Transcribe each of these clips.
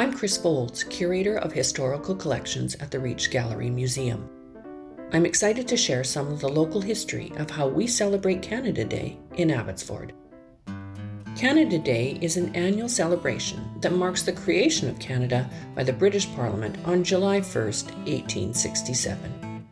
I'm Kris Foulds, Curator of Historical Collections at the Reach Gallery Museum. I'm excited to share some of the local history of how we celebrate Canada Day in Abbotsford. Canada Day is an annual celebration that marks the creation of Canada by the British Parliament on July 1, 1867.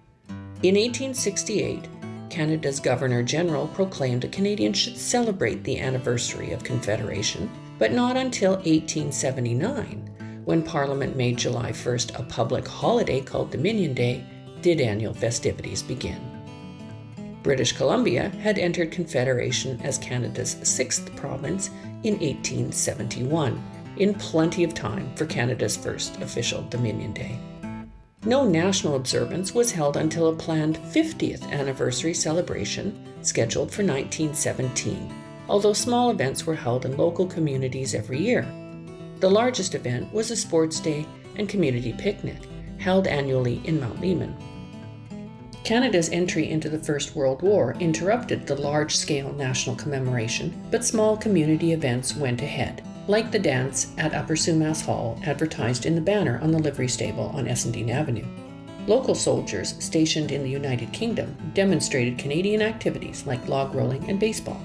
In 1868, Canada's Governor-General proclaimed Canadians should celebrate the anniversary of Confederation, but not until 1879, when Parliament made July 1st a public holiday called Dominion Day, did annual festivities begin. British Columbia had entered Confederation as Canada's 6th province in 1871, in plenty of time for Canada's first official Dominion Day. No national observance was held until a planned 50th anniversary celebration scheduled for 1917, although small events were held in local communities every year. The largest event was a sports day and community picnic, held annually in Mount Lehman. Canada's entry into the First World War interrupted the large-scale national commemoration, but small community events went ahead, like the dance at Upper Sumas Hall advertised in the banner on the livery stable on Essendine Avenue. Local soldiers stationed in the United Kingdom demonstrated Canadian activities like log rolling and baseball.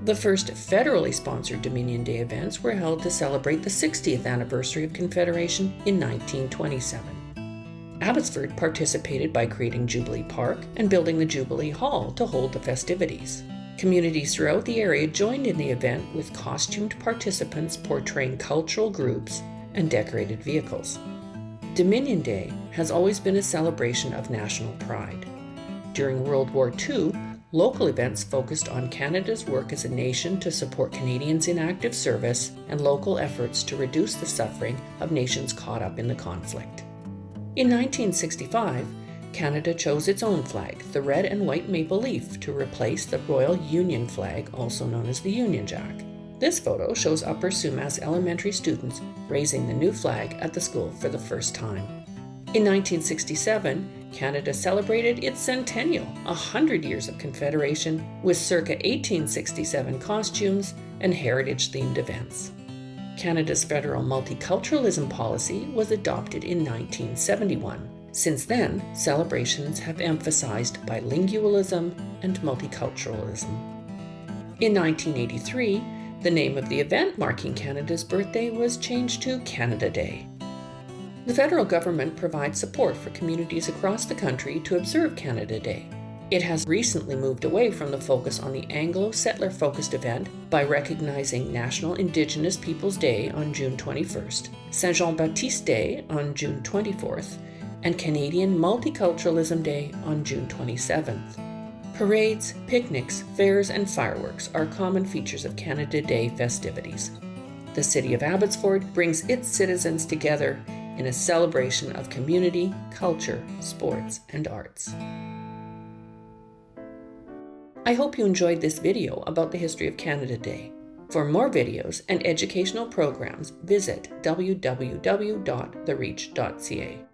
The first federally sponsored Dominion Day events were held to celebrate the 60th anniversary of Confederation in 1927. Abbotsford participated by creating Jubilee Park and building the Jubilee Hall to hold the festivities. Communities throughout the area joined in the event with costumed participants portraying cultural groups and decorated vehicles. Dominion Day has always been a celebration of national pride. During World War II, local events focused on Canada's work as a nation to support Canadians in active service and local efforts to reduce the suffering of nations caught up in the conflict. In 1965, Canada chose its own flag, the red and white maple leaf, to replace the Royal Union flag, also known as the Union Jack. This photo shows Upper Sumas elementary students raising the new flag at the school for the first time. In 1967, Canada celebrated its centennial, 100 years of Confederation, with circa 1867 costumes and heritage-themed events. Canada's federal multiculturalism policy was adopted in 1971. Since then, celebrations have emphasized bilingualism and multiculturalism. In 1983, the name of the event marking Canada's birthday was changed to Canada Day. The federal government provides support for communities across the country to observe Canada Day. It has recently moved away from the focus on the Anglo-settler-focused event by recognizing National Indigenous Peoples Day on June 21st, Saint Jean-Baptiste Day on June 24th, and Canadian Multiculturalism Day on June 27th. Parades, picnics, fairs, and fireworks are common features of Canada Day festivities. The city of Abbotsford brings its citizens together in a celebration of community, culture, sports, and arts. I hope you enjoyed this video about the history of Canada Day. For more videos and educational programs, visit www.thereach.ca.